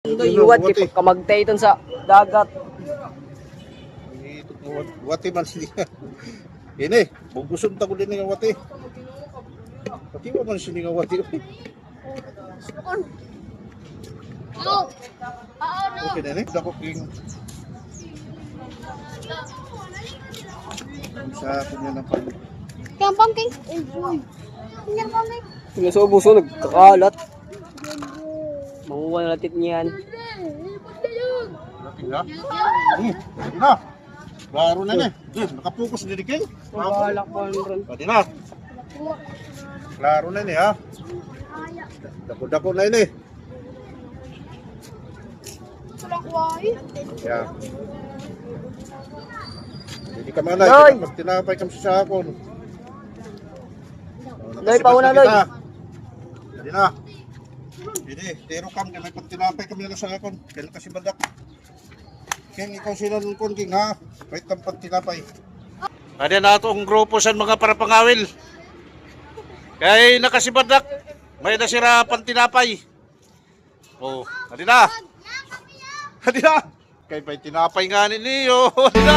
Ito iwat kay pagkamagtay iton sa dagat. Wati man siya. Ini, bugusun ta ko din nga wati. Pati mo man siya nga wati. Okay na ni, dako king. Sa punya na pag. Kaya pumpkin. Tingnan pumpkin. Tingnan sa ubuso nagkakalat. Manguha na natin niyan. Na. Na. Baro na ni. Nakapokus din kay. Wala pa ron. Pwede na. Klaro na ni ha. Dako-dako na ini. Ya. Jadi ka manay, Loy! mas tinapay kam sa sakon. Loy, pauna, Loy. Jadi na. Jadi, tero kam kay may tinapay kami na sa sakon. Kailan kasi badak. King ikaw sila nun kon king ha. May tampat tinapay. Ada na atong grupo sa mga parapangawil. Kay nakasibadak. May nasira pantinapay. Oh, adi na. Adi na. Kay may tinapay nga ni Leo. Adi na.